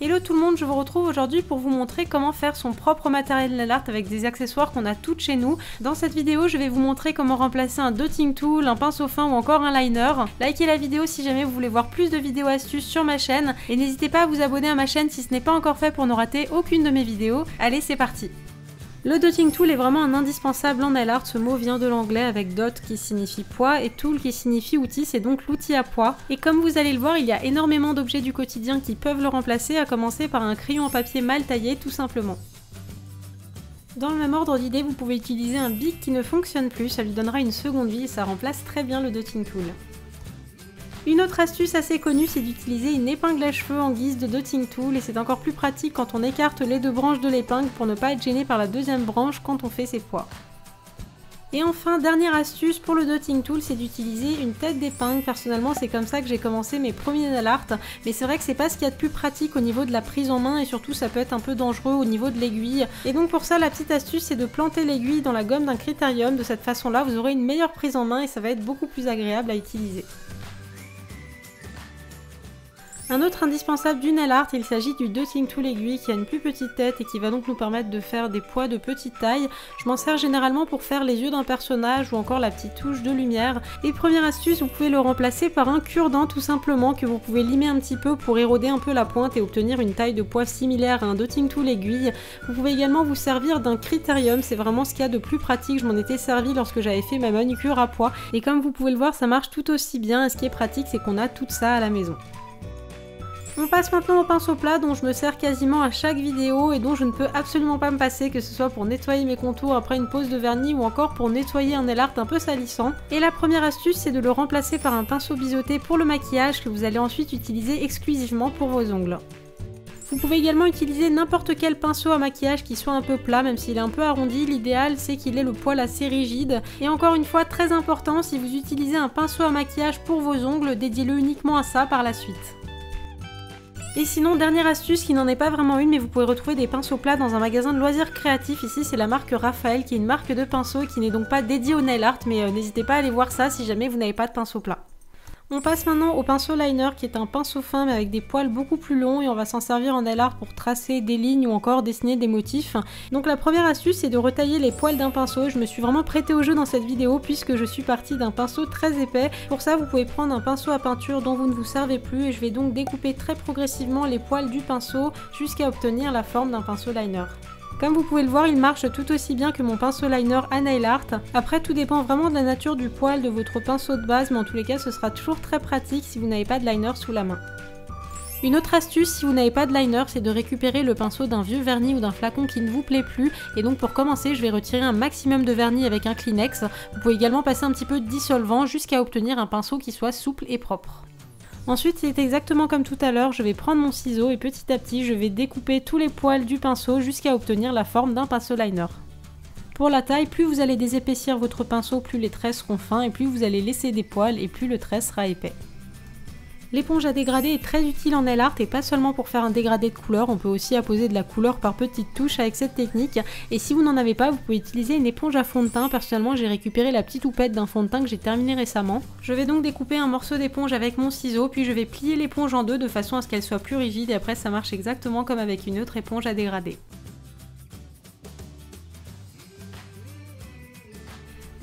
Hello tout le monde, je vous retrouve aujourd'hui pour vous montrer comment faire son propre matériel nail art avec des accessoires qu'on a toutes chez nous. Dans cette vidéo, je vais vous montrer comment remplacer un dotting tool, un pinceau fin ou encore un liner. Likez la vidéo si jamais vous voulez voir plus de vidéos astuces sur ma chaîne et n'hésitez pas à vous abonner à ma chaîne si ce n'est pas encore fait pour ne rater aucune de mes vidéos. Allez, c'est parti! Le dotting tool est vraiment un indispensable en nail art, ce mot vient de l'anglais avec dot qui signifie poids et tool qui signifie outil, c'est donc l'outil à poids. Et comme vous allez le voir, il y a énormément d'objets du quotidien qui peuvent le remplacer, à commencer par un crayon en papier mal taillé tout simplement. Dans le même ordre d'idée, vous pouvez utiliser un bic qui ne fonctionne plus, ça lui donnera une seconde vie et ça remplace très bien le dotting tool. Une autre astuce assez connue, c'est d'utiliser une épingle à cheveux en guise de dotting tool et c'est encore plus pratique quand on écarte les deux branches de l'épingle pour ne pas être gêné par la deuxième branche quand on fait ses poids. Et enfin, dernière astuce pour le dotting tool, c'est d'utiliser une tête d'épingle. Personnellement, c'est comme ça que j'ai commencé mes premiers nail art, mais c'est vrai que c'est pas ce qu'il y a de plus pratique au niveau de la prise en main et surtout ça peut être un peu dangereux au niveau de l'aiguille. Et donc pour ça, la petite astuce, c'est de planter l'aiguille dans la gomme d'un critérium. De cette façon-là, vous aurez une meilleure prise en main et ça va être beaucoup plus agréable à utiliser. Un autre indispensable du nail art, il s'agit du dotting tool aiguille qui a une plus petite tête et qui va donc nous permettre de faire des poids de petite taille. Je m'en sers généralement pour faire les yeux d'un personnage ou encore la petite touche de lumière. Et première astuce, vous pouvez le remplacer par un cure-dent tout simplement que vous pouvez limer un petit peu pour éroder un peu la pointe et obtenir une taille de poids similaire à un dotting tool aiguille. Vous pouvez également vous servir d'un critérium, c'est vraiment ce qu'il y a de plus pratique. Je m'en étais servi lorsque j'avais fait ma manucure à poids et comme vous pouvez le voir, ça marche tout aussi bien et ce qui est pratique, c'est qu'on a tout ça à la maison. On passe maintenant au pinceau plat dont je me sers quasiment à chaque vidéo et dont je ne peux absolument pas me passer, que ce soit pour nettoyer mes contours après une pose de vernis ou encore pour nettoyer un nail art un peu salissant. Et la première astuce, c'est de le remplacer par un pinceau biseauté pour le maquillage que vous allez ensuite utiliser exclusivement pour vos ongles. Vous pouvez également utiliser n'importe quel pinceau à maquillage qui soit un peu plat, même s'il est un peu arrondi, l'idéal c'est qu'il ait le poil assez rigide. Et encore une fois, très important, si vous utilisez un pinceau à maquillage pour vos ongles, dédiez-le uniquement à ça par la suite. Et sinon, dernière astuce qui n'en est pas vraiment une, mais vous pouvez retrouver des pinceaux plats dans un magasin de loisirs créatifs. Ici, c'est la marque Raphaël, qui est une marque de pinceaux et qui n'est donc pas dédiée au nail art, mais n'hésitez pas à aller voir ça si jamais vous n'avez pas de pinceau plat. On passe maintenant au pinceau liner qui est un pinceau fin mais avec des poils beaucoup plus longs et on va s'en servir en nail art pour tracer des lignes ou encore dessiner des motifs. Donc la première astuce c'est de retailler les poils d'un pinceau. Je me suis vraiment prêtée au jeu dans cette vidéo puisque je suis partie d'un pinceau très épais. Pour ça vous pouvez prendre un pinceau à peinture dont vous ne vous servez plus et je vais donc découper très progressivement les poils du pinceau jusqu'à obtenir la forme d'un pinceau liner. Comme vous pouvez le voir, il marche tout aussi bien que mon pinceau liner à nail art. Après, tout dépend vraiment de la nature du poil de votre pinceau de base, mais en tous les cas, ce sera toujours très pratique si vous n'avez pas de liner sous la main. Une autre astuce, si vous n'avez pas de liner, c'est de récupérer le pinceau d'un vieux vernis ou d'un flacon qui ne vous plaît plus. Et donc pour commencer, je vais retirer un maximum de vernis avec un Kleenex. Vous pouvez également passer un petit peu de dissolvant jusqu'à obtenir un pinceau qui soit souple et propre. Ensuite, c'est exactement comme tout à l'heure, je vais prendre mon ciseau et petit à petit, je vais découper tous les poils du pinceau jusqu'à obtenir la forme d'un pinceau liner. Pour la taille, plus vous allez désépaissir votre pinceau, plus les traits seront fins et plus vous allez laisser des poils et plus le trait sera épais. L'éponge à dégradé est très utile en nail art et pas seulement pour faire un dégradé de couleur, on peut aussi apposer de la couleur par petites touches avec cette technique. Et si vous n'en avez pas, vous pouvez utiliser une éponge à fond de teint. Personnellement, j'ai récupéré la petite houppette d'un fond de teint que j'ai terminé récemment. Je vais donc découper un morceau d'éponge avec mon ciseau, puis je vais plier l'éponge en deux de façon à ce qu'elle soit plus rigide et après ça marche exactement comme avec une autre éponge à dégradé.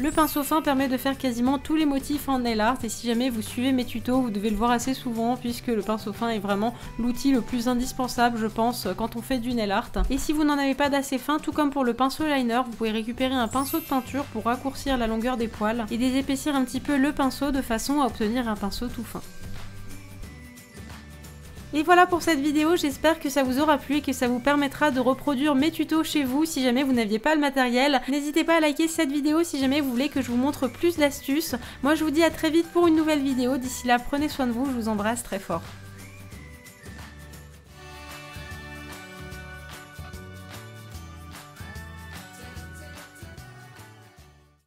Le pinceau fin permet de faire quasiment tous les motifs en nail art et si jamais vous suivez mes tutos, vous devez le voir assez souvent puisque le pinceau fin est vraiment l'outil le plus indispensable je pense quand on fait du nail art. Et si vous n'en avez pas d'assez fin, tout comme pour le pinceau liner, vous pouvez récupérer un pinceau de peinture pour raccourcir la longueur des poils et désépaissir un petit peu le pinceau de façon à obtenir un pinceau tout fin. Et voilà pour cette vidéo, j'espère que ça vous aura plu et que ça vous permettra de reproduire mes tutos chez vous si jamais vous n'aviez pas le matériel. N'hésitez pas à liker cette vidéo si jamais vous voulez que je vous montre plus d'astuces. Moi je vous dis à très vite pour une nouvelle vidéo, d'ici là prenez soin de vous, je vous embrasse très fort.